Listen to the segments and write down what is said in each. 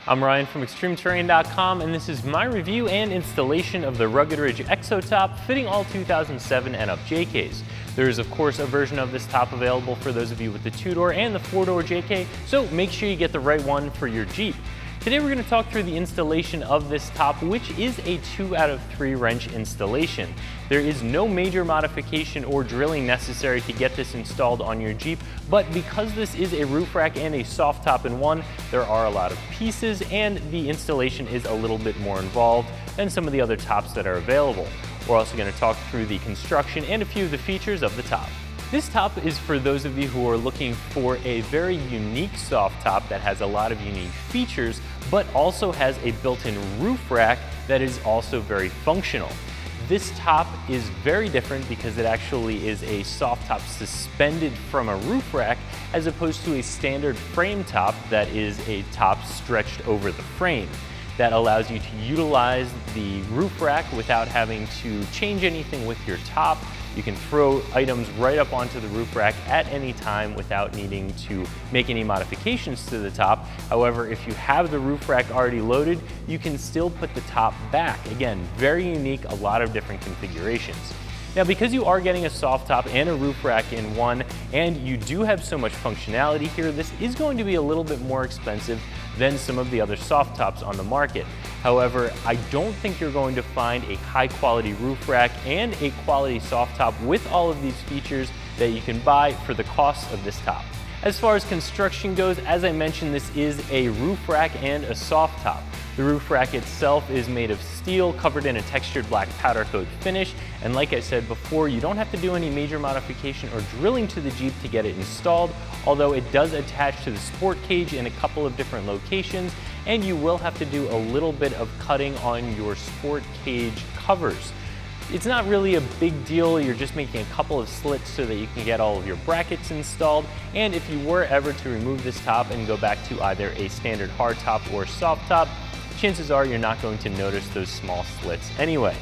I'm Ryan from ExtremeTerrain.com, and this is my review and installation of the Rugged Ridge Exo top fitting all 2007 and up JKs. There is of course a version of this top available for those of you with the 2-door and the 4-door JK, so make sure you get the right one for your Jeep. Today we're going to talk through the installation of this top, which is a 2 out of 3 wrench installation. There is no major modification or drilling necessary to get this installed on your Jeep, but because this is a roof rack and a soft top in one, there are a lot of pieces and the installation is a little bit more involved than some of the other tops that are available. We're also going to talk through the construction and a few of the features of the top. This top is for those of you who are looking for a very unique soft top that has a lot of unique features, but also has a built-in roof rack that is also very functional. This top is very different because it actually is a soft top suspended from a roof rack as opposed to a standard frame top that is a top stretched over the frame. That allows you to utilize the roof rack without having to change anything with your top. You can throw items right up onto the roof rack at any time without needing to make any modifications to the top. However, if you have the roof rack already loaded, you can still put the top back. Again, very unique, a lot of different configurations. Now, because you are getting a soft top and a roof rack in one, and you do have so much functionality here, this is going to be a little bit more expensive than some of the other soft tops on the market. However, I don't think you're going to find a high quality roof rack and a quality soft top with all of these features that you can buy for the cost of this top. As far as construction goes, as I mentioned, this is a roof rack and a soft top. The roof rack itself is made of steel, covered in a textured black powder coat finish, and like I said before, you don't have to do any major modification or drilling to the Jeep to get it installed, although it does attach to the sport cage in a couple of different locations, and you will have to do a little bit of cutting on your sport cage covers. It's not really a big deal, you're just making a couple of slits so that you can get all of your brackets installed, and if you were ever to remove this top and go back to either a standard hard top or soft top, chances are you're not going to notice those small slits anyway.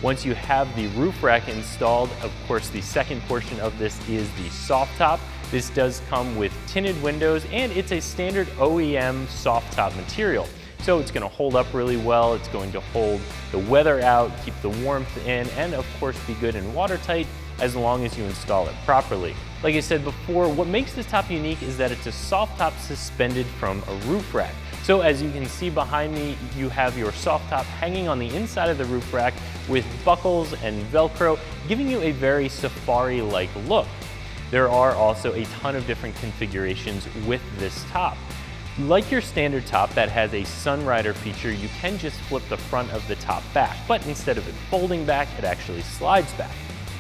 Once you have the roof rack installed, of course the second portion of this is the soft top. This does come with tinted windows and it's a standard OEM soft top material. So it's going to hold up really well, it's going to hold the weather out, keep the warmth in, and of course be good and watertight as long as you install it properly. Like I said before, what makes this top unique is that it's a soft top suspended from a roof rack. So as you can see behind me, you have your soft top hanging on the inside of the roof rack with buckles and Velcro, giving you a very safari-like look. There are also a ton of different configurations with this top. Like your standard top that has a Sunrider feature, you can just flip the front of the top back, but instead of it folding back, it actually slides back.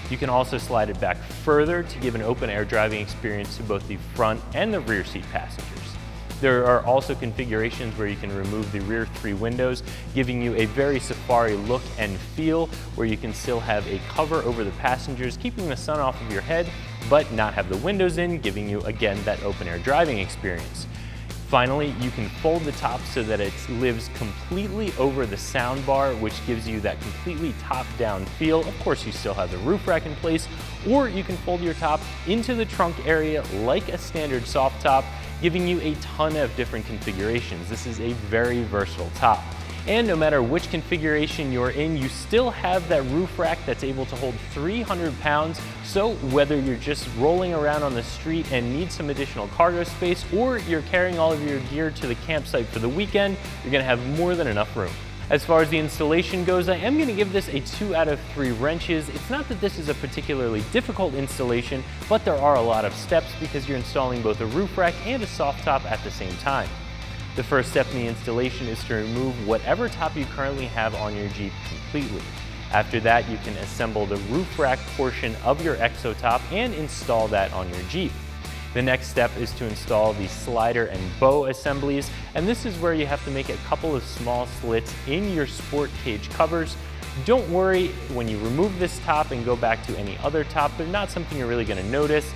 You can also slide it back further to give an open air driving experience to both the front and the rear seat passengers. There are also configurations where you can remove the rear 3 windows, giving you a very safari look and feel, where you can still have a cover over the passengers, keeping the sun off of your head, but not have the windows in, giving you again that open air driving experience. Finally, you can fold the top so that it lives completely over the sound bar, which gives you that completely top-down feel. Of course, you still have the roof rack in place, or you can fold your top into the trunk area like a standard soft top, giving you a ton of different configurations. This is a very versatile top. And no matter which configuration you're in, you still have that roof rack that's able to hold 300 pounds. So whether you're just rolling around on the street and need some additional cargo space, or you're carrying all of your gear to the campsite for the weekend, you're gonna have more than enough room. As far as the installation goes, I am going to give this a 2 out of 3 wrenches. It's not that this is a particularly difficult installation, but there are a lot of steps because you're installing both a roof rack and a soft top at the same time. The first step in the installation is to remove whatever top you currently have on your Jeep completely. After that, you can assemble the roof rack portion of your Exo top and install that on your Jeep. The next step is to install the slider and bow assemblies, and this is where you have to make a couple of small slits in your sport cage covers. Don't worry, when you remove this top and go back to any other top, they're not something you're really going to notice.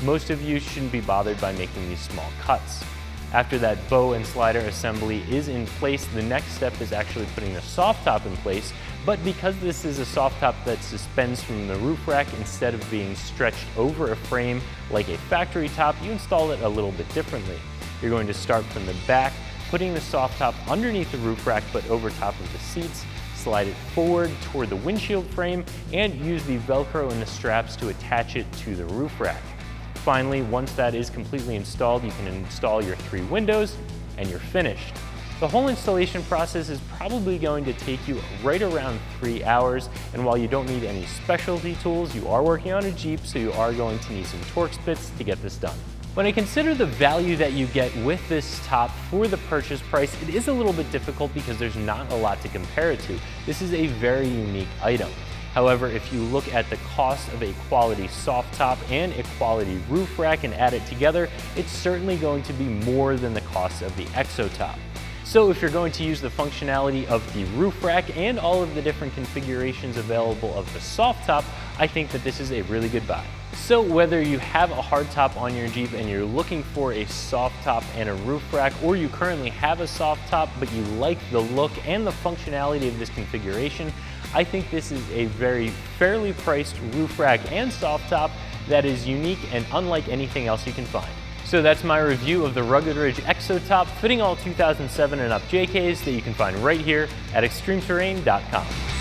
Most of you shouldn't be bothered by making these small cuts. After that bow and slider assembly is in place, the next step is actually putting the soft top in place, but because this is a soft top that suspends from the roof rack instead of being stretched over a frame like a factory top, you install it a little bit differently. You're going to start from the back, putting the soft top underneath the roof rack but over top of the seats, slide it forward toward the windshield frame, and use the Velcro and the straps to attach it to the roof rack. Finally, once that is completely installed, you can install your 3 windows and you're finished. The whole installation process is probably going to take you right around 3 hours, and while you don't need any specialty tools, you are working on a Jeep, so you are going to need some Torx bits to get this done. When I consider the value that you get with this top for the purchase price, it is a little bit difficult because there's not a lot to compare it to. This is a very unique item. However, if you look at the cost of a quality soft top and a quality roof rack and add it together, it's certainly going to be more than the cost of the Exo top. So if you're going to use the functionality of the roof rack and all of the different configurations available of the soft top, I think that this is a really good buy. So whether you have a hard top on your Jeep and you're looking for a soft top and a roof rack, or you currently have a soft top but you like the look and the functionality of this configuration, I think this is a very fairly priced roof rack and soft top that is unique and unlike anything else you can find. So that's my review of the Rugged Ridge Exo top fitting all 2007 and up JKs that you can find right here at ExtremeTerrain.com.